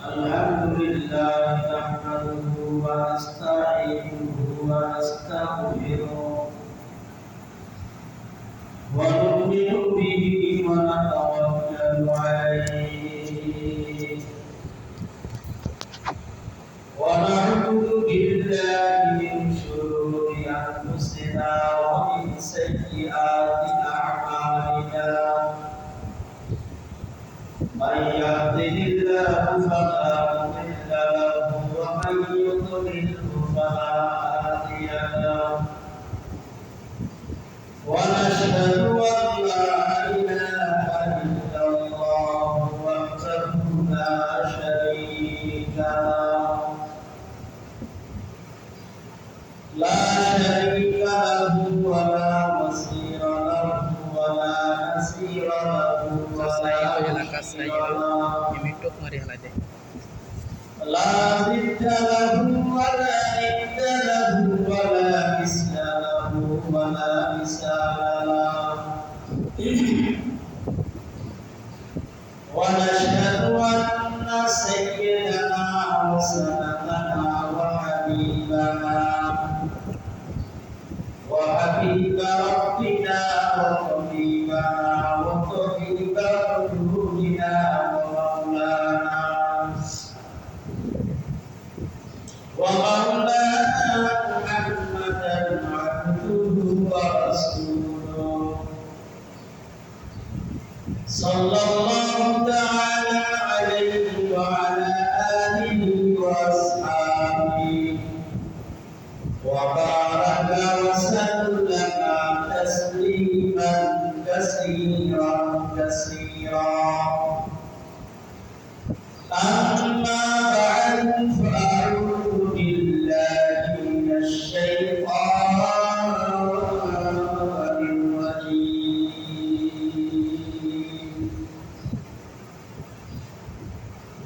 الحمد لله نحمده ونستعينه ونستغفره ونؤمن به ونتوكل عليه ونعوذ بالله من شرور أنفسنا ومن سيئات أعمالنا من يهده الله فلا مضل له ومن يضلل فلا هادي له ونشهد أن لا إله إلا الله وحده لا شريك له ولا مصير له ولا نصير له ولا لا ضد له ولا ند له ولا مثل له ولا مثال له ونشهد أن سيدنا وسندنا وحبيب ربنا وطبيبنا وطبيب قلوبنا ومولانا محمدا عبده ورسوله صلى الله تعالى عليه وعلى آله وأصحابه وبارك وسلم تسليما كثيرا أما بعد فأعوذ بالله من الشيطان الرجيم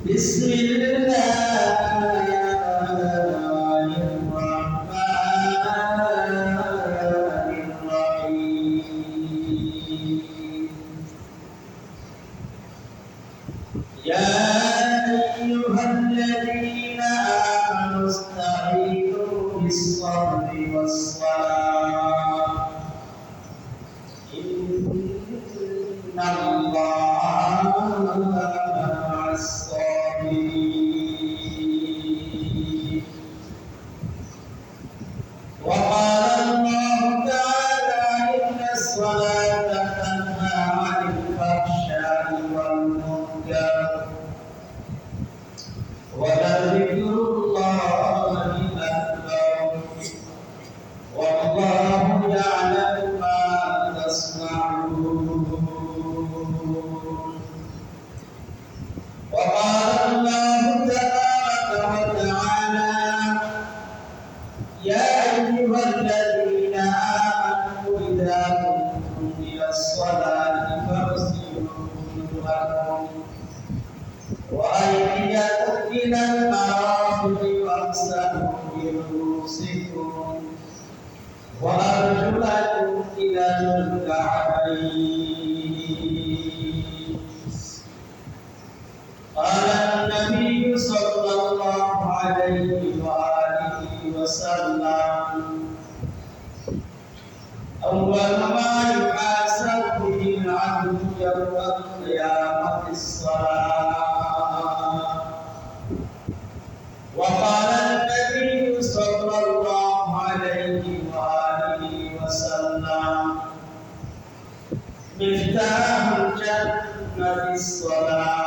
بسم الله الرحمن الرحيم يا أيها الذين آمنوا استعينوا بالصبر والصلاة إن الله مع الصابرين وقال الله تعالى إن الصلاة تنهى عن الفحشاء والمنكر ولذكر الله أكبر والله يعلم ما تصنعون وقال الله تبارك وتعالى يا أيها الذين آمنوا إذا قمتم إلى الصلاة فاغسلوا وجوهكم وأيديكم إلى المرافق وامسحوا برؤوسكم وأرجلكم إلى الكعبين قال النبي صلى الله عليه وآله وسلم أول ما يحاسب به العبد يوم القيامة الصلاة وقال النبي صلى الله عليه وآله وسلم مفتاح الجنة الصلاة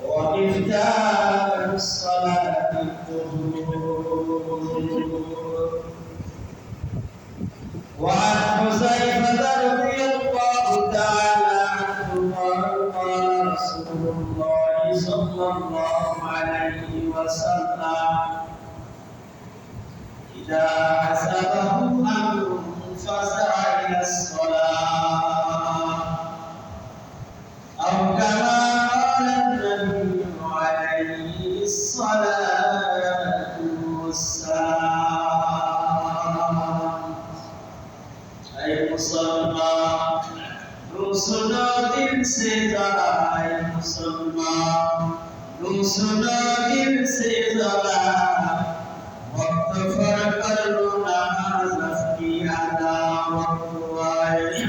ومفتاح الصلاة الطهور وعن حذيفة رضي الله تعالى عنه قال رسول الله صلى الله عليه وسلم إذا حسبه أمر فزع إلى الصلاة मुसलमान रो सुनो दिल से जरा है मुसलमान रो सुनो दिल से जरा वक्त फर्क कर लो नमाज की अदा वक्त आए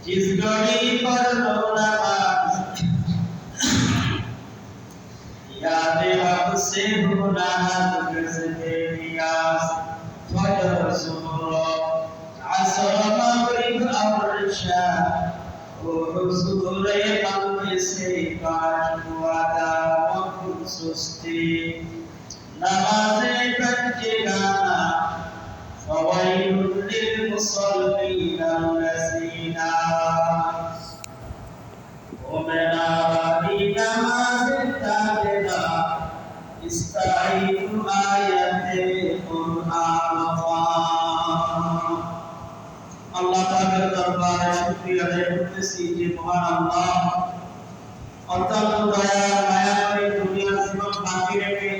जिस घड़ी पर लो नमाज याद हक से हो नमाज से नियाज फजर सुबह असर मगरिब और इशा और हुजूर कल्ब से काट वादा वक्त सुस्ती नमाज़े कच्चे गाना फवाइलुल लिलमुसल्लीन अल्लज़ीना उमना वादी नमाज़े ताबेदा इस्ताईनु आयते कुरआन अल्लाह ताआलाর দরবারে শুকরিয়া আদায় করতেছি যে মহান আল্লাহ অত্যন্ত দয়া মায়াময় দুনিয়ার জীবন বাকি রেখে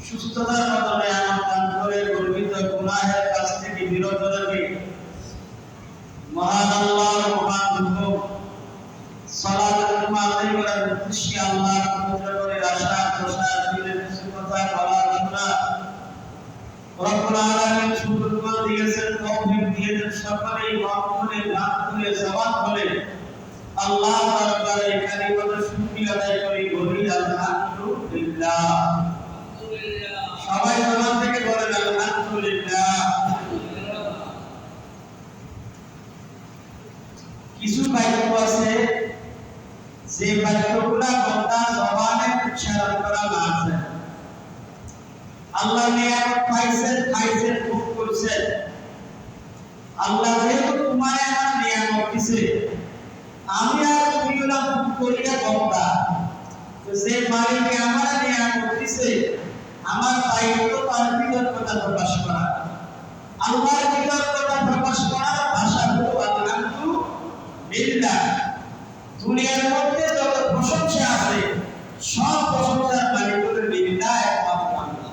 সুস্থতার মাধ্যমে আমার দান করে গর্বিত গুনাহের কাছ থেকে বিরত রেখে মহান আল্লাহর মহান হুকুম সালাতুল মাগরিব করার উদ্দেশ্যে আল্লাহর পবিত্র করে আশা প্রসাদ দিলেন কিছু কথা বলার শোনা রব্বুল আলামিন সুযোগ দিয়েছেন তৌফিক দিয়েছেন সকলেই মাফ করে লাভ করে জবান বলে আল্লাহ দরবারে কালিমাত শুকরিয়া আদায় করি বলি আলহামদুলিল্লাহ সবাই জবান থেকে বলেন আলহামদুলিল্লাহ কিছু বাক্য আছে যে বাক্যগুলো বান্দা জবানে উচ্চারণ করা লাগবে আল্লাহ নিয়ামত পাইছেন খাইছেন ভোগ করছেন আল্লাহ যেহেতু তোমার আমার নিয়ামত দিছে আমি আর তুমি না ভোগ করিয়া বান্দা তো যে মালিক আমার নিয়ামত দিছে আমার দায়িত্ব তার কৃতজ্ঞতা প্রকাশ করা আল্লাহর কৃতজ্ঞতা প্রকাশ করার ভাষা হলো আলহামদুলিল্লাহ দুনিয়ার মধ্যে যত প্রশংসা আছে সব প্রশংসার মালিক হলো লিল্লাহ একমাত্র আল্লাহ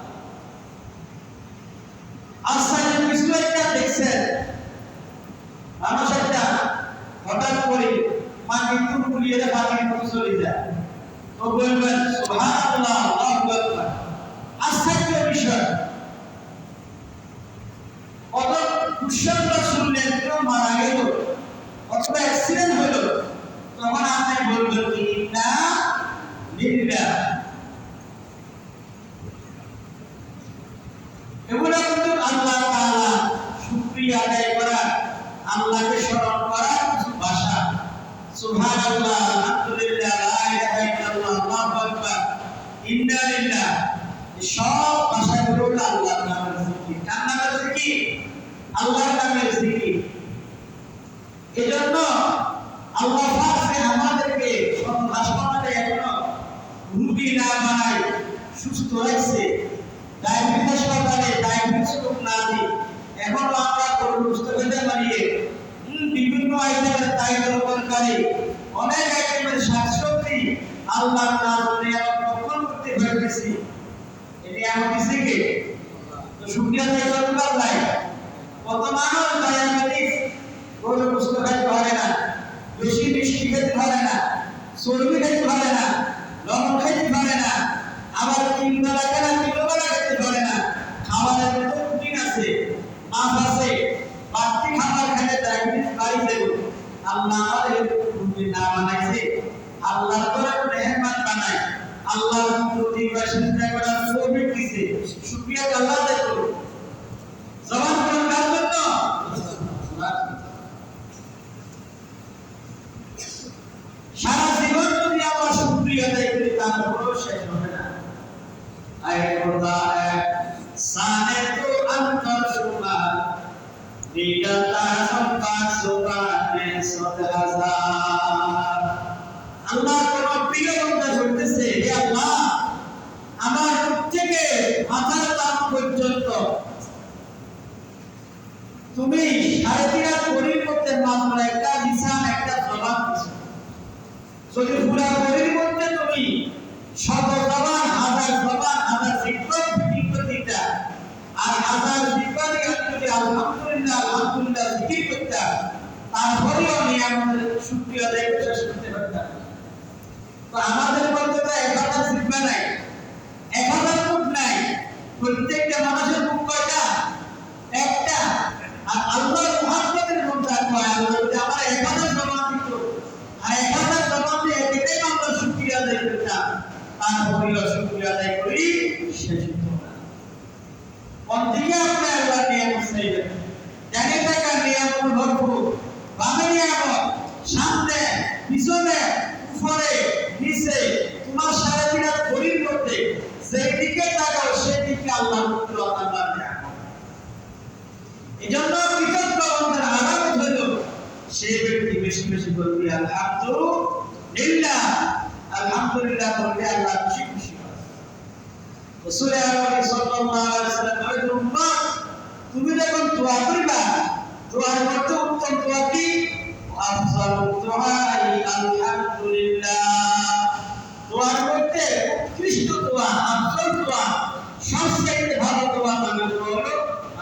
আসালে কিছু একটা দেখছেন মানুষ একটা হঠাৎ করে মাটি তুলিয়ে পানি চলে যায় তো বলবেন সুবহানাল্লাহ আল্লাহু আকবার আশ্চর্য বিষয় কত কুশলতা শুনলেন কেউ মারা গেল অথবা অ্যাক্সিডেন্ট হলো তখন আপনি বলবেন ইন্না লিল্লাহ এগুলো কিন্তু আল্লাহ তাআলা শুকরিয়া আদায় করা আল্লাহকে স্মরণ করা কিছু ভাষা সুবহানাল্লাহ আলহামদুলিল্লাহ লা ইলাহা ইল্লাল্লাহ আল্লাহু আকবার ইন্না লিল্লাহ সব ভাষাগুলো আল্লাহর নামের জিকির কার নামের জিকির আল্লাহর নামের জিকির এজন্য আল্লাহ পাক আমাদেরকে সব হাসপাতালে এখনো রোগী না বানায় সুস্থ রাখছে ডায়াবেটিস হাসপাতালে ডায়াবেটিস রোগ না দিয়ে এখন আমরা সুস্থ হতে পারিয়ে বিভিন্ন আইটেমের তাইদের তরকারি অনেক আইটেমের শাকসবজি আল্লাহর নাম নিয়ে গ্রহণ করতে পারতেছি এটি আমার থেকে তো শুকরিয়া আদায় করতে পারলাই কত মানুষ ডায়াবেটিস রোজ সুস্থ খাইতে পারে না বেশি মিষ্টি খেতে পারে না চর্বি খেতে পারে না লবণ খেতে পারে না আবার তিন বেলা কেনা তিন বেলা খেতে পারে না খাবারের মধ্যে রুটিন আছে মাছ আছে বাড়তি খাবার খেলে ডায়াবেটিস বাড়ি যাবে আল্লাহ আমাদের রুটিন না বানাইছে আল্লাহর করে মেহমান বানায় আল্লাহর প্রতি বাসিন্দা করা তৌফিক দিয়েছে শুকরিয়া আল্লাহ আদায় করো জবান কোন কাজ করতো সারা জীবন যদি আমরা শুকরিয়া আদায় করি তারপরেও শেষ হবে না আয় খোদা সানে তো অন্তর সুবহান দিগাতা সবকা সুবহানে 100,000 আল্লাহ কোন প্রিয় বান্দা বলতেছে হে আল্লাহ আমার থেকে মাথার তাপ পর্যন্ত তুমি 3.5 শরীর করতে মাত্র একটা লিসান একটা জবান দিছো যদি পুরো শরীর করতে তুমি শত জবান হাজার জবান হাজার জিহ্বা দিতা আর হাজার জিহ্বা দিয়ে যদি আলহামদুলিল্লাহ আলহামদুলিল্লাহ তারপরেও নিয়ামতের শুকরিয়া আদায় করে শেষ করতে পারতাম। তো আমাদের মধ্যে তো 1000 জিহ্বা নাই, 1000 মুখ নাই। প্রত্যেকটা মানুষের মুখ কয়টা? একটা। আর আল্লাহর মুহাব্বতের মধ্যে কয় আল্লাহ যদি আমার 1000 জবান দিত আর 1000 জবান দিয়ে এটাই আমরা শুকরিয়া আদায় করতাম, তারপরেও শুকরিয়া আদায় করি শেষ হতো না। কোন দিকে আপনি আল্লাহ নিয়ামত চাইবেন? জানি টাকা নিয়ামত ভরপুর, বামে নিয়ামত, সামনে, পিছনে, উপরে, নিচে, তোমার সারা দিন শরীর করতে যেই দিকে তাকাও সেই দিকে আল্লাহ আল্লাহ নিয়ামত। এজন্য কৃতজ্ঞ বান্দার আলামত হলো সেই ব্যক্তি বেশি বেশি বলবে আলহামদুলিল্লাহ, আলহামদুলিল্লাহ বললে আল্লাহ খুশি খুশি হয়। রাসূল আকরাম সাল্লাল্লাহু আলাইহি ওয়াসাল্লাম বলেন, উম্মাহ তুমি যখন দোয়া করবা, দোয়ার মধ্যে উত্তম দোয়া কি? আফজালুদ দুআই আলহামদুলিল্লাহ। দোয়ার মধ্যে উৎকৃষ্ট দোয়া, আফজাল দোয়া, সবচেয়ে ভালো দোয়া মানে হলো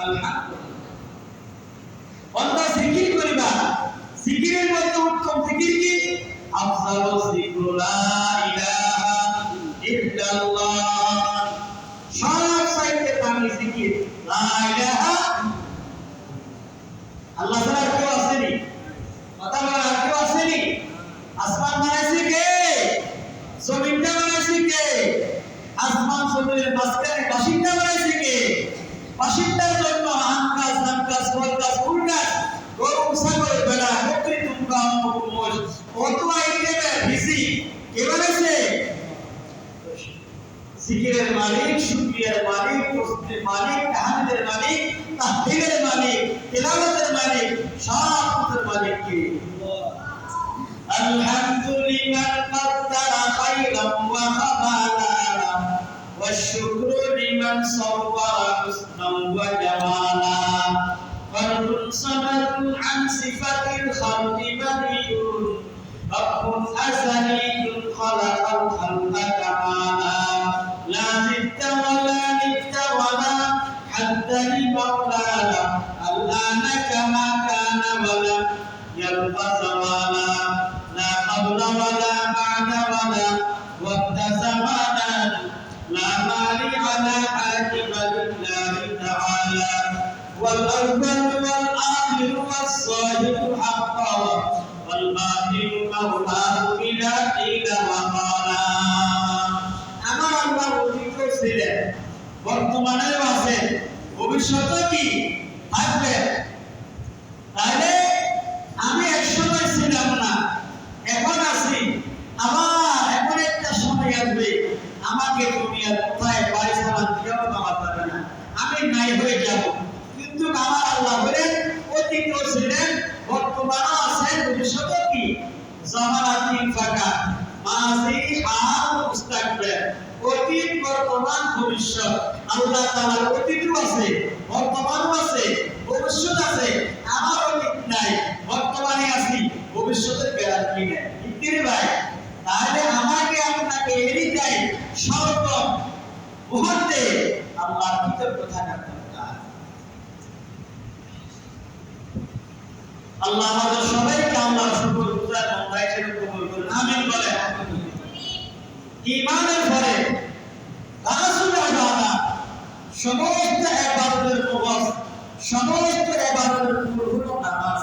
আলহামদুলিল্লাহ। বান্দা জিকির করিবা, জিকিরের মধ্যে উত্তম জিকির কি? আফজালুজ যিকরু লা ইলাহা ইল্লাল্লাহ। সবচেয়ে দামি জিকির লা ইলাহা। আল্লাহ ছাড়া কেউ আসেনি, কথা বলা আর কেউ আসেনি। আসমান বানাইছে কে? জমিনটা বানাইছে কে? আসমান জমিনের মাঝখানে বাসিন্দা বানাইছে কে? বাসিন্দার জন্য আম গাছ, জাম গাছ, ফল গাছ, ফুল গাছ, গরু, ছাগল, ভেড়া, বকরি, তুমকা, মোষ, কত আইটেমের ভিসি কে বানাইছে? জিকিরের মালিক, শুকরিয়ার মালিক, তসবিহের মালিক, তাহমিদের মালিক, তাহলিলের মালিক, তিলাওয়াতের মালিক, সব কিছুর মালিক কে? আলহামদুলিল্লাহ কাদ্দারা খায়রাম ওয়া খাবালা ওয়া শুকরু লিমান সাওয়ারা হুসনান ওয়া জামালা ফারদুন সামাদুন আন সিফাতিল খালqi বাদিউন রাব্বুন আযালিয়ুন খালাকাল খালqa কামালা লা জিদ্দা ওয়ালা নিদ্দা ওয়ালা হাদ্দা লিমাওলানা আল্লানা কামা কানা ওয়ালা ইয়ালকা জামানা লা ক্বাবলা ওয়ালা বা'দা ওয়ালা ওয়াক্তা জামানা লা মালি আলা হাকিমা লিল্লাহি তাআলা ওয়াল আউয়াল ওয়াল আখির ওয়াস সাহিবু হাক্কা ওয়াল বাতিনু মাওলাহু ইলা ইলা ওয়া ক্বালা। আমার আল্লাহ অতীত ছিলেন, বর্তমানেও আছেন, ভবিষ্যতে কি থাকবে। তাহলে আমি একসময় ছিলাম না, এখন আছি, আবার এখন একটা সময় আসবে আমাকে দুনিয়ার কোথায় বাড়ি সালাম দিয়েও আমার পাবে না, আমি নাই হয়ে যাব। কিন্তু আমার আল্লাহ বলেন অতীত ছিলেন, বর্তমানও আছেন, ভবিষ্যতে কি জামানাতিন ফাঁকা, মাঝি হাল মুস্তাকবিল, অতীত, বর্তমান, ভবিষ্যৎ। আল্লাহ তাআলার অতীতও আছে, বর্তমানও আছে, ভবিষ্যৎ আছে। আমার অতীত নাই, বর্তমানে আছি, ভবিষ্যতের গ্যারান্টি নেই। ঠিক ভাই? তাহলে আমাকে আপনাকে এরই চাই সর্ব মুহূর্তে আল্লাহর কৃতজ্ঞ থাকার দরকার। আল্লাহ আমাদের সবাইকে আল্লাহর শুকর গুজার বান্দা হিসেবে কবুল করুন, আমিন বলেন। ঈমানের পরে রাসূল আল্লাহ সমস্ত ইবাদতের প্রবাস, সমস্ত ইবাদতের মূল হলো নামাজ।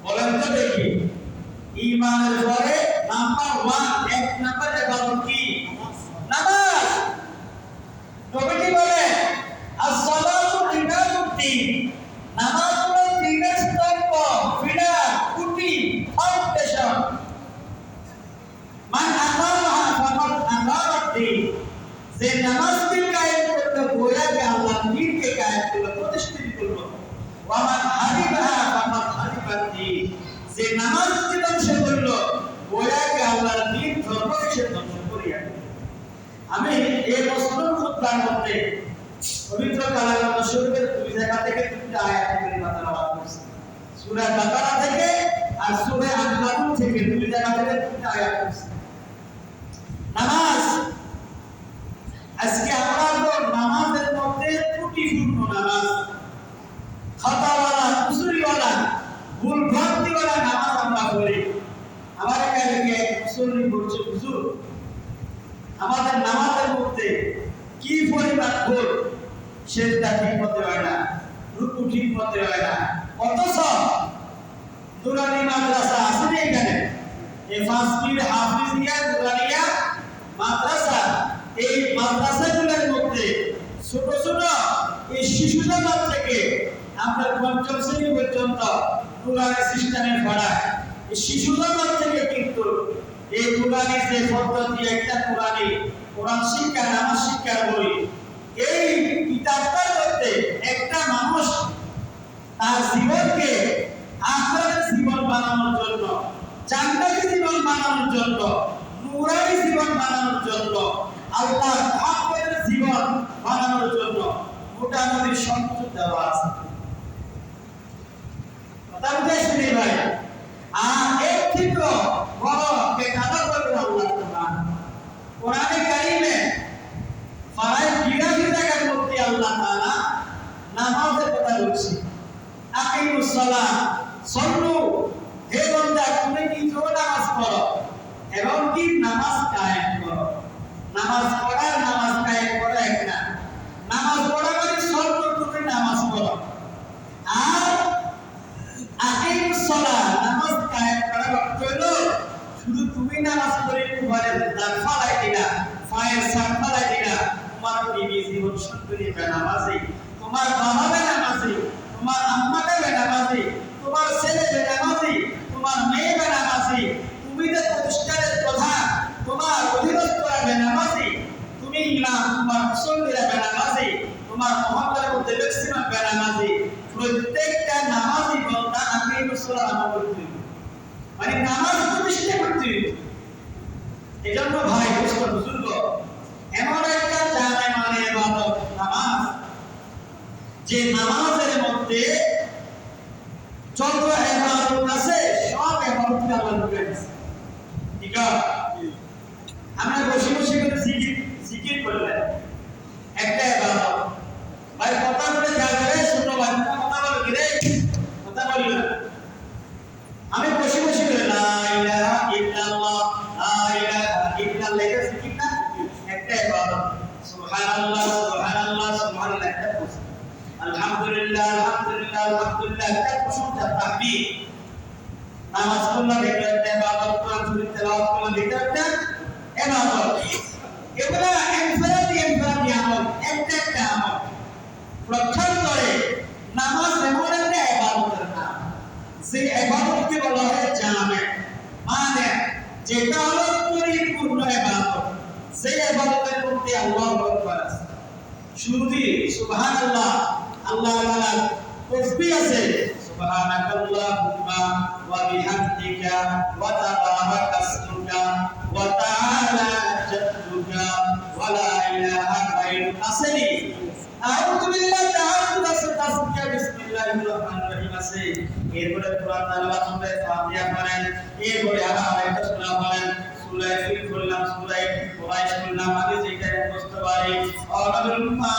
বলেন তো দেখি, ঈমানের পরে নাম্বার 1, এক নাম্বার ইবাদত কি? নামাজ। নবীজি বলেন as-salatu ইমাদুদ্দিন, নামাজ হলো দ্বীনের স্তম্ভ, পিলার, খুঁটি, ফাউন্ডেশন। মান আকামাহা ফাকাদ আকামাদ্দিন, যে নামাজকে কায়েম করলো গোয়াকে আল্লাহর দ্বীনকে কায়েম করলো, প্রতিষ্ঠিত করলো। ওয়া মান হারিবাহা ফাকাদ হারিবাদ্দিন, যে নামাজকে ধ্বংস করলো গোয়াকে আল্লাহর দ্বীন ধর্মকে ধ্বংস করিয়া দিল। আমি এই বছরের খুতবার মধ্যে পবিত্র কালাম শরীফের 2 জায়গা থেকে 2টা আয়াত পরিমাণ তেলাওয়াত করেছি। সূরা বাকারা থেকে আর সূরা আন-নাজম থেকে 2 জায়গা থেকে 2টা আয়াত করেছি। নামাজ, আজকে আমরা তো নামাজের মধ্যে ত্রুটিপূর্ণ নামাজ, খাতাওয়ালা, কুসুরিওয়ালা, ভুল ভ্রান্তি কি পরিমাণ ভুল, সেজদা ঠিক মতো হয় না, রুকু ঠিক মতো হয় না। অথচ নুরানি মাদ্রাসা আছে না এখানে, এই ফাসমির হাফিজিয়া নুরানিয়া মাদ্রাসা, এই মাদ্রাসাগুলোর মধ্যে ছোট ছোট এই শিশু জগৎ থেকে আপনার পঞ্চম শ্রেণী পর্যন্ত নুরানি সিস্টেমে পড়ায়। এই শিশু জগৎ থেকে কিন্তু এই নুরানি যে পদ্ধতি, একটা নুরানি কোরআন শিক্ষা, নামাজ শিক্ষার বই, এই কিতাবটার মধ্যে একটা মানুষ তার জীবনকে আখিরাতের জীবন বানানোর জন্য, জান্নাতি জীবন বানানোর জন্য, নুরানি জীবন বানানোর জন্য, আল্লাহর মহব্বতের জীবন বানানোর জন্য মোটামুটি সংযোগ দেওয়া আছে। কথা বুঝেছেন ভাই? আর এর থেকে বড় বেকাদা করবেন আল্লাহ কোরআন। কোরআনে কারিমে প্রায় 82 জায়গার মধ্যে আল্লাহ তাআলা নামাজের কথা বলছে। আকিমুস সালাহ, সল্লু, হে বান্দা তুমি নিজেও নামাজ পড়ো এবং কি নামাজ কায়েম করো। নামাজ পড়া, নামাজ কায়েম করা এক না। নামাজ পড়া মানে সল্লু, তুমি নামাজ পড়ো। আর আকিমুস সালাহ, নামাজ কায়েম করা অর্থ হলো শুধু তুমি নামাজ পড়ে তোমার দান ফালাই দিলা, ফায়ের সাত ফালাই দিলা, তোমার বিবি জীবন সুন্দরী বেনামাজি, তোমার বাবা বেনামাজি, তোমার আম্মা বেনামাজি, তোমার ছেলে বেনামাজি, তোমার মেয়ে বেনামাজি, তুমি যে প্রতিষ্ঠানের প্রধান, তোমার অধীনস্থরা বেনামাজি, তুমি ইমাম, তোমার মুসল্লিরা বেনামাজি, তোমার মহল্লার মধ্যে ম্যাক্সিমাম বেনামাজি। প্রত্যেকটা নামাজি বান্দা আকিমুস সালাহ পড়তে, মানে নামাজ প্রতিষ্ঠা করতে। এজন্য ভাই বুজুর্গ, এমন একটা জানে মানে ইবাদত নামাজ, যে নামাজের মধ্যে যত ইবাদত আছে সব ইবাদতকে আল্লাহ ঢুকিয়ে দিয়েছে। ঠিক আছে? আমরা বসে বসে করে জিকির করলে একটা ইবাদত। ভাই কথা বলে যা করে শুনো, ভাই কথা বলে কি রে, কথা বলি না। আমি বসে বসে করে লা ইলাহা ইল্লাল্লাহ, লা ইলাহা ইল্লাল্লাহ, এটা জিকির না, একটা ইবাদত। সুবহানাল্লাহ, সুবহানাল্লাহ, সুবহানাল্লাহ, একটা প্রশংসা। আলহামদুলিল্লাহ, আলহামদুলিল্লাহ, আলহামদুলিল্লাহ, একটা প্রশংসা, তাকবীর। নামাজ পড়লে এটা একটা ইবাদত, কোরআন শরীফ তেলাওয়াত করলে এটা একটা ইবাদত। এগুলা ইনফারাদি আমল, একটা একটা আমল। প্রত্যেকরে নামাজ এমন একটা ইবাদতের নাম, যে ইবাদতকে বলা হয় জামে, মানে যেটা হলো পরিপূর্ণ ইবাদত, যে ইবাদতের মধ্যে আল্লাহু আকবার আছে। শুরুতে সুবহানাল্লাহ, আল্লাহ তাআলা তাসবিহ আছে, সুবহানাকাল্লাহুম্মা ওয়া বিহামদিকা ওয়া তাবারাকা ইসমুকা ওয়া তাআলা জাদ্দুকা ওয়া লা ইলাহা গায়রুকা আসেনি। আউযু বিল্লাহি তাআলা তাসবিহ, বিসমিল্লাহির রহমানির রহিম আছে। এরপরে কোরআন তেলাওয়াত করে ফাতিহা পড়েন, এরপরে আবার একটা সূরা পড়েন, সূরা ফিল করলাম, সূরা কুরাইশ করলাম, আগে যেটা মুখস্থ পারি, আল্লাহুম্মা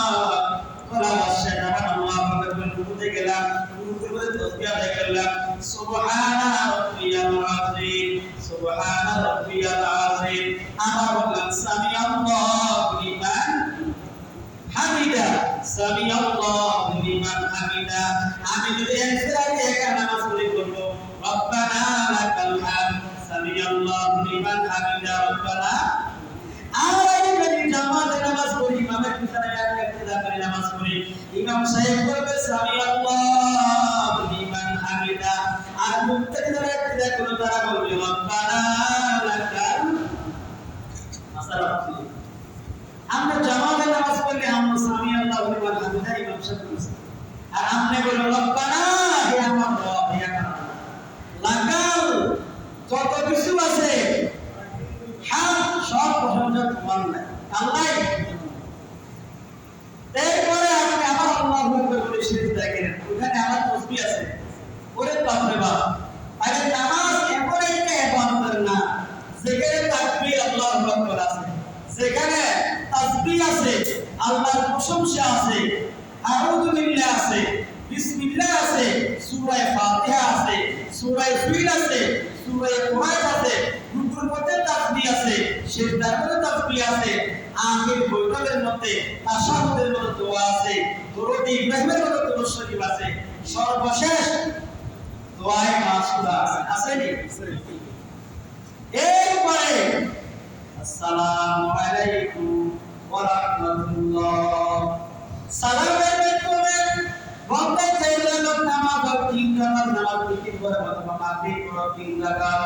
ওয়ালা শাইতান আল্লাহু আকবার, রুকুতে গেলাম, রুকুতে করে তাসবিহ আদায় করলাম, সুবহানা রাব্বিয়াল আযীম, সুবহানা রাব্বিয়াল আযীম। আবার বললাম সামিআল্লাহু লিমান হামিদা, সামিআল্লাহু লিমান হামিদা। আমি যদি একসাথে একা নামাজ পড়ি করব, রব্বানা লাকাল হামদ, সামিআল্লাহু লিমান হামিদা, রব্বানা। আর আমি যদি জামাতে নামাজ পড়ি, ইমামের পিছনে ইক্তেদা করে নামাজ পড়ি, ইমাম সাহেব বলবে সামিআল্লাহু লিমান হামিদা, আর মুক্তাদিরা ইক্তেদা করে তারা বলবে রব্বানা লাকাল মাসারাফি। আমরা জামাতে নামাজ পড়লে আমরা সামিআল্লাহু লিমান হামিদা ইমাম সাহেব বলছে, আর আপনি বলেন রব্বানা, হে আমার রব, হে আমার লাকাল, যত কিছু আছে হাম সব প্রশংসা তোমার না, আল্লাহ। এরপরে আপনি আমার আল্লাহু আকবার বলে সিজদা করেন, ওখানে আমার তাসবিহ আছে, ওরে বাপরে বাপ। আরে নামাজ এমন একটা ইবাদতের নাম, যেখানে তাকবীর আল্লাহু আকবার আছে, যেখানে তাসবিহ আছে, আল্লাহর প্রশংসা আছে, আউযু বিল্লাহ আছে, বিসমিল্লাহ আছে, সূরা ফাতিহা আছে, সূরা ফিল আছে, সূরা কুরাইশ আছে, রুকুর মধ্যে তাসবিহ আছে, সিজদার মধ্যে তাসবিহ আছে, আখির বৈঠকের মধ্যে তাশাহুদের মধ্যে দোয়া আছে, দরুদ ইব্রাহিমের মধ্যে দরুদ শরীফ আছে, সর্বশেষ দোয়ায়ে মাসুরা আছে নি? এরপরে আসসালামু আলাইকুম ওয়া রাহমাতুল্লাহ, সালামের মাধ্যমে বন্ধে চাইলে লোক নামাজ তিন রাকাত নামাজ বিক্রি করে অথবা মাগরিব পড়া 3 রাকাত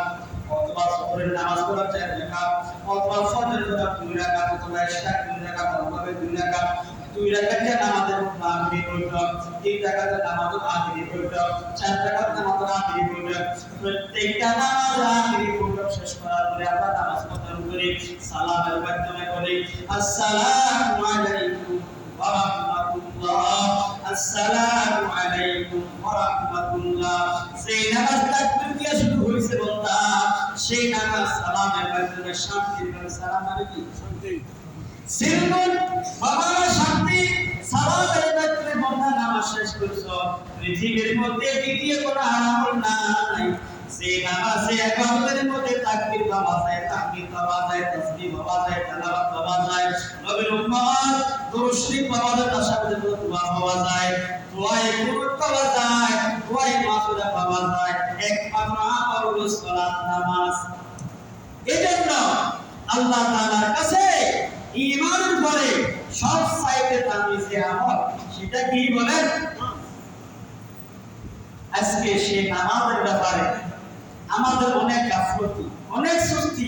অথবা সুবহের নামাজ পড়া 4 রাকাত অথবা ফজর পড়া 2 রাকাত অথবা ইশা 2 রাকাত অথবা 2 রাকাত 2 রাকাতের নামাজের মাগরিব পড়া 3 রাকাতের নামাজের মাগরিব পড়া 4 রাকাত নামাজের মাগরিব পড়া প্রত্যেকটা নামাজ মাগরিব পড়া শেষ করার পরে আমরা নামাজ পড়তে করি সালামের মাধ্যমে বলি আসসালামু আলাইকুম ওয়া রাহমাতুল্লাহ, আসসালামু আলাইকুম ওয়া রাহমাতুল্লাহ। সেই নামাজ তাকবীর দিয়ে শুরু হইছে বন্ধা, সেই নামাজ সালামের মাধ্যমে শান্তির করে সালাম মানে কি শান্তি সিরমুন বাবা শান্তি সালামের মাধ্যমে বন্ধা নামাজ শেষ করছো, পৃথিবীর মধ্যে দ্বিতীয় কোনো আমল নাই। সেই নামাজে ইবাদতের মধ্যে তাকবীর পাওয়া যায়, তাহমিদ পাওয়া যায়, তাসবিহ পাওয়া যায়, তেলাওয়াত পাওয়া যায়, নবীর উম্মত দরুদ শরীফ পাওয়া যায়, তাশাহুদের মধ্যে দোয়া পাওয়া যায়, দোয়ায়ে কুনুত পাওয়া যায়, দোয়ায়ে মাসুরা পাওয়া যায়, একমাত্র আমল হলো সালাত নামাজ। এজন্য আল্লাহ তাআলার কাছে ঈমানের পরে সব চাইতে দামি যে আমল সেটা কি বলেন? আজকে সেই নামাজের ব্যাপারে আমাদের অনেক গাফলতি, অনেক সুস্তি,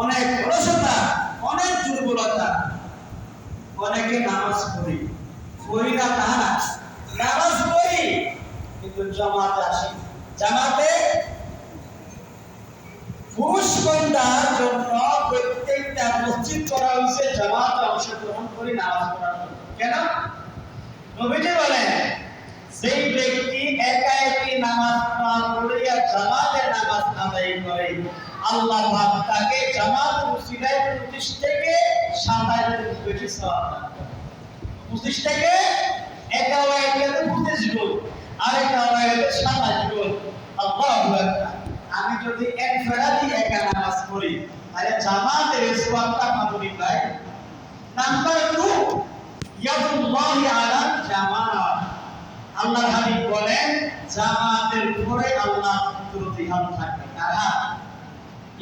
অনেক অলসতা, অনেক দুর্বলতা। অনেকে নামাজ পড়ি না তা না, নামাজ পড়ি কিন্তু জামাতে আসি, জামাতে পুরুষ কন্যার জন্য প্রত্যেকটা মসজিদ করা হয়েছে জামাতে অংশগ্রহণ করে নামাজ পড়ার জন্য। কেন? নবীজি বলেন সেই ব্যক্তি একা একই নামাজ না পড়িয়া জামাতে নামাজ আদায় করে, আল্লাহ পাক তাকে জামাত উসিলায় 25 থেকে 27 বেশি সওয়াব দান করেন। 25 থেকে একা ওয়াইতে 25 গুণ আর একা ওয়াইতে 27 গুণ। আল্লাহু আকবার। আমি যদি এক ফেরাদি একা নামাজ পড়ি তাহলে জামাতের সওয়াবটা পাবো ভাই। নাম্বার 2 ইয়াদুল্লাহি আলা জামাত। আল্লাহর হাবিব বলেন জামাতের উপরে আল্লাহ কুদরতি হাত থাকে। কারা?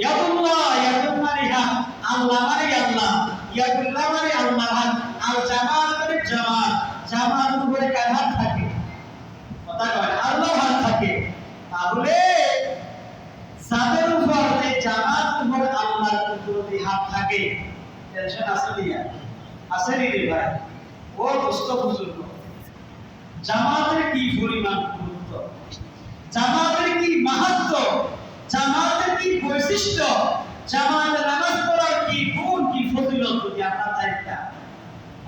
ইয়াদুল্লাহ, ইয়াদুল্লাহি হাত, আল্লাহ মানে আল্লাহ, ইয়াদুল্লাহ মানে আল্লাহর হাত, আর জামাত মানে জামাত, জামাতের উপরে কার হাত থাকে? কথা কয় আল্লাহর হাত থাকে। তাহলে যাদের উপর এই জামাতের উপরে আল্লাহর কুদরতি হাত থাকে টেনশন আছে দিয়া আছে রে ভাই? ও দোস্ত বুজুর্গ, জামাতের কি পরিমাণ গুরুত্ব, জামাতের কি মাহাত্ম্য, জামাতের কি বৈশিষ্ট্য, জামাতে নামাজ পড়ার কি গুণ, কি ফজিলত যদি আমরা চাইতা।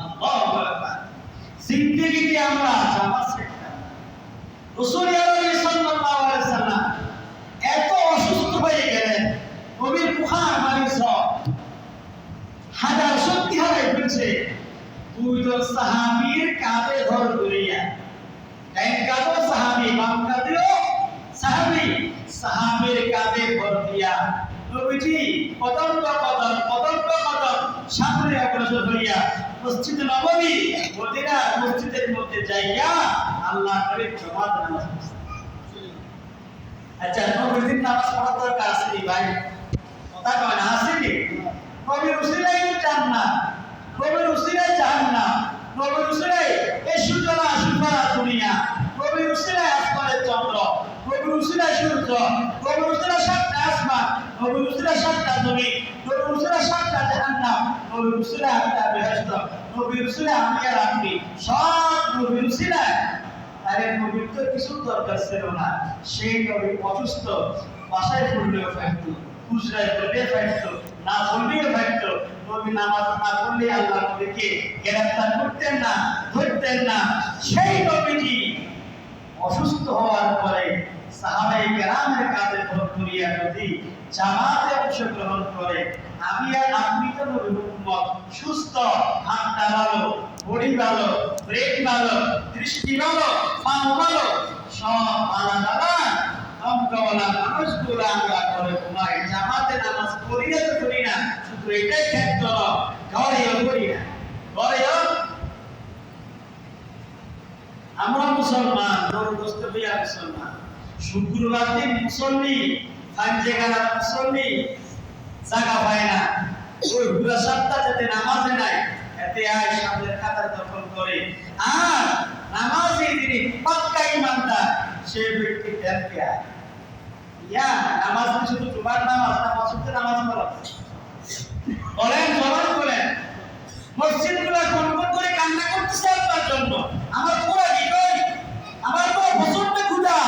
আল্লাহু আকবার। জিন্দেগিতে আমরা জামাত শিখতাম। রাসূল সাল্লাল্লাহু আলাইহি সাল্লাম এত অসুস্থ হয়ে গেলেন, নবীর বুখার মারিস হাজার শক্তি হারাই ফেলছে, দুইজন সাহাবীর কাঁধে ধর ধরিয়া, এক কাঁধও সাহাবী, বাম কাঁধেও সাহাবী, সাহাবীর কাঁধে ধর দিয়া নবীজি কদম সামনে অগ্রসর হইয়া মসজিদ নববী মদিনার মসজিদের মধ্যে যাইয়া আল্লাহ নবীর জামাত নামাজ পড়ছেন। আচ্ছা, নবীর নামাজ পড়ার দরকার আছে নি ভাই? কথা কয় না, আছে নি? নবীর উসিলাই চান না, নবীর উসিলাই চান না, নবীর উসিলাই এই সূর্যরা সুফারা দুনিয়া, নবীর উসিলাই আসমানের চন্দ্র, নবীর উসিলাই সূর্য, নবীর উসিলাই সাতটা আসমান, নবীর উসিলাই সাতটা জমিন, নবীর উসিলাই সাতটা জাহান্নাম, নবীর উসিলাই আটটা বেহেশত, নবীর উসিলাই আমি আর আপনি সব নবীর উসিলাই। আরে নবীর তো কিছু দরকার ছিল না, সেই নবী অসুস্থ, বাসায় পড়লেও ফেলতো, খুচরায় পড়লে ফেলতো, না পড়লেও ফেলতো। নবী নামাজ না পড়লে আল্লাহ নবীকে গ্রেফতার করতেন না, ধরতেন না। সেই নবীজি অসুস্থ হওয়ার পরে সাহাবায়ে কেরামের কাঁধে ভর করিয়া যদি জামাতে অংশগ্রহণ করে, আমি আর আপনি তো নবীর উম্মত, সুস্থ, হাতটা ভালো, বডি ভালো, ব্রেন ভালো, দৃষ্টি ভালো, পা ভালো, সব আলাদা অঙ্গওয়ালা মানুষগুলো আমরা করে ঘুমাই, জামাতে নামাজ পড়িয়া তো করি না, শুধু এটাই ক্ষেত্র ঘরে আমরা মুসলমান, নরদস্ত হইয়া মুসলমান। শুক্রবার দিন মুসল্লি, ফাঞ্জেগানা মুসল্লি জায়গা পায় না। ওই পুরা সপ্তাহ যাতে নামাজে নাই, এতে আয় সামনের খাতার দখল করে। আর নামাজে যিনি পাক্কা ইমানদার, সে ব্যক্তি টেরকে আয়। ইয়া নামাজ শুধু জুমার নামাজ না, মাসুদের নামাজ পড়া বলেন, জবান বলেন। মসজিদগুলো গণগণ করে কান্না করতেছে আপনার জন্য। আমার পুরা হৃদয়, আমার তো প্রচন্ড ক্ষুধা।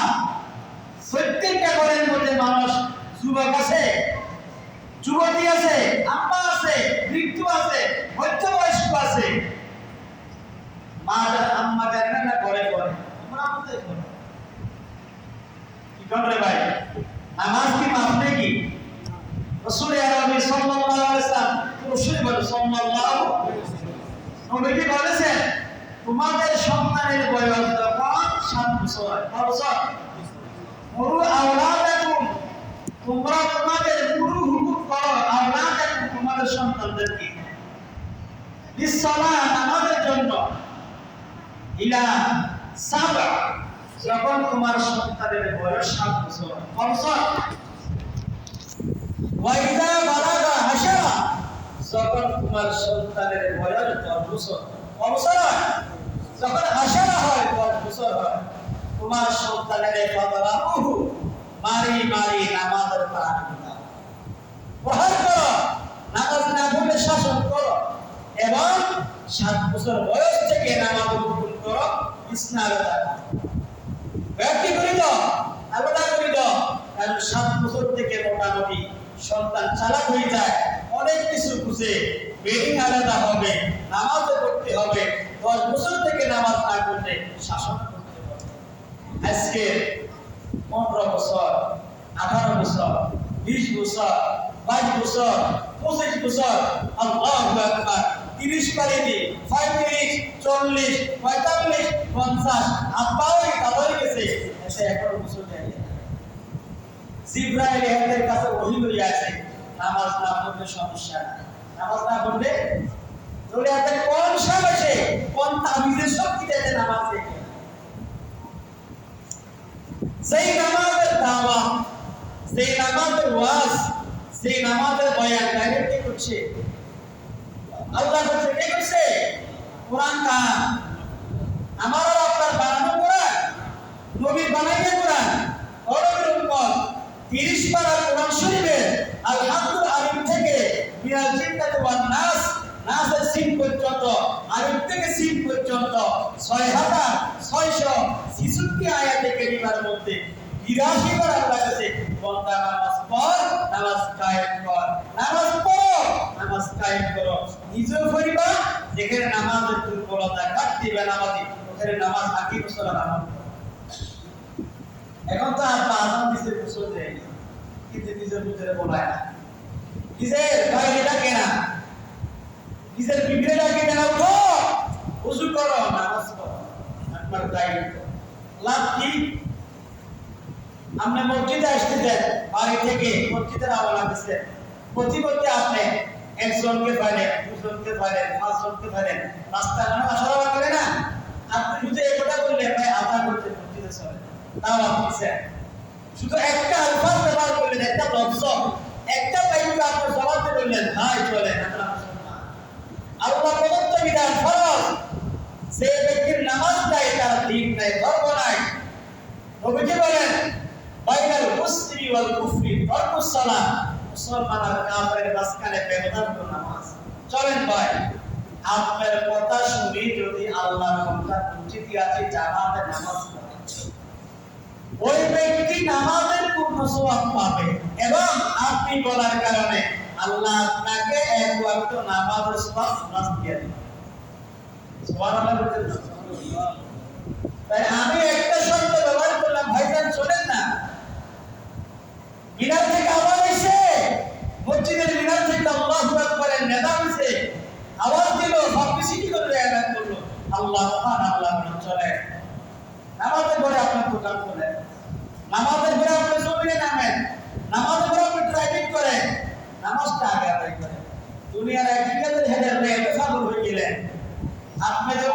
প্রত্যেকটা ঘরের মধ্যে মানুষ, যুবক আছে, যুবতী আছে, আম্মা আছে, বৃদ্ধ আছে, মধ্যবয়স্ক আছে। মা আম্মা জানে না ঘরে ঘরে, আমরা আমাদের ঘরে কি করে ভাই? নামাজ কি মাফ নাকি? রাসূল আরবি সাল্লাল্লাহু আলাইহি ওয়াসাল্লাম, রাসূল বলে সাল্লাল্লাহু নবীজি বলেছেন, তোমাদের সন্তানের বয়স যখন 7 বছর হয়, কত বছর? মুরু আওলাদাকুম, তোমরা তোমাদের মুরু হুকুম করো আওলাদাকুম, তোমাদের সন্তানদেরকে বিসসালাহ, নামাজের জন্য। ইলা সাবা, যখন তোমার সন্তানের বয়স 7 বছর, কত বছর? ওয়াইদা বালাগা হাশারা, যখন তোমার সন্তানের বয়স 10 বছর, কত বছর হয়? যখন হাশারা হয়, 10 বছর হয়, তোমার সন্তানের ফাদারাহু, মারি মারি নামাজের তালিম দাও, প্রহার করো, নামাজ না পড়লে শাসন করো, এবং 7 বছর বয়স থেকে নামাজ হুকুম করো, ইসলামে থাকো। ব্যক্তি করে দাও, আলাদা করে দাও। কারণ 7 বছর থেকে মোটামুটি সন্তান চালাক হয়ে যায়, অনেক কিছু বুঝে, বেরিং আলাদা হবে, নামাজও করতে হবে। 10 বছর থেকে নামাজ না করলে শাসন করতে হবে। আজকে 15 বছর, 18 বছর, 20 বছর, 22 বছর, 25 বছর, আল্লাহু আকবার, 30 পারিনি, 35, 40, 45, 50, আব্বাই দাদাই গেছে, এসে 11 বছর যায়। জিব্রাইল এর কাছে ওহী লইয়া আছে, নামাজ না পড়লে সমস্যা নাই। নামাজ না পড়লে তোরে এত কোন সাহসে, কোন তাবিজের শক্তিতে নামাজে? সেই নামাজের দাওয়া, সেই নামাজের ওয়াজ, সেই নামাজের বয়ান ডাইরেক্ট কে করছে? আল্লাহ করছে। কে করছে? কোরআন কা আমার আর আপনার বানানো কোরআন, নবী বানাইয়া কোরআন, অরবির উম্মত 30 পারা কোরআন শরীফের আল-হামদুল আলিম থেকে মিনাল জিন্নাতি ওয়ান নাস, নাসের সিন পর্যন্ত, আলিম থেকে সিন পর্যন্ত 6666 আয়াতে কারিমার মধ্যে 82 বার আল্লাহ কাছে বন্দা নামাজ পড়, নামাজ কায়েম কর, নামাজ পড়ো, নামাজ কায়েম করো। নিজেও পড়িবা, যেখানে নামাজের দুর্বলতা ঘাটতি বেনামাজি, ওখানে নামাজ আকি বছর নামাজ। এখন তো আর আজান দিতে বছর দেয়, কিন্তু নিজের ভিতরে বলায় না, নিজের বাইরে ডাকে না, নিজের বিবিরে ডাকে না, উঠো ওযু করো, নামাজ পড়ো, আপনার দায়িত্ব। লাভ কি? আপনি মসজিদে আসতেছেন, বাড়ি থেকে মসজিদের আওয়াজ আসতেছে, প্রতিপক্ষে আপনি একজনকে পাইলেন, দুজনকে পাইলেন, পাঁচজনকে পাইলেন, রাস্তায় মানুষ আসা করে না। আপনি শুধু এই কথা বললেন, ভাই আজান করতে মসজিদে চলে, তাও আপনি শুধু একটা আলফাজ ব্যবহার করলেন, একটা লফজ, একটা বাক্য আপনি জবাব দিয়ে বললেন, ভাই চলেন, আমরা মুসলমান। আল্লাহ প্রদত্ত বিধান ফরজ, যে ব্যক্তির নামাজ নাই তার দ্বীন নাই, ধর্ম নাই। নবীজি বলেন, বাইনাল মুসলিমি ওয়াল কুফরি তরকুস সালাত, মুসলমান আর কাফেরের মাঝখানে ব্যবধান হলো নামাজ। চলেন ভাই, আপনার কথা শুনি যদি আল্লাহর কথা বুঝিতে আছে জামাতে নামাজ পড়ে, ওই ব্যক্তি নামাজের পূর্ণ সওয়াব পাবে, এবং আপনি বলার কারণে আল্লাহ আপনাকে এক ওয়াক্ত নামাজের সওয়াব নাস দিয়ে দিবেন। সুবহানাল্লাহ বলতেন। তাই আমি একটা শব্দ ব্যবহার করলাম, ভাইজান চলেন না। মিনার থেকে আওয়াজ এসে, মসজিদের মিনার থেকে আল্লাহু আকবারের নেদা হইছে, আওয়াজ দিল, সবকিছু কি করে এলান করলো, আল্লাহ মহান, আল্লাহ মহান। চলে নামাজের পরে আপনার দোকান খোলেন, নামাজের পরে আপনি জমিনে নামেন, নামাজের পরে আপনি ড্রাইভিং করেন, নামাজটা আগে আদায় করেন। দুনিয়ার একদিকে হেডের মেয়ে সাগর হয়ে গেলেন, আপনি যখন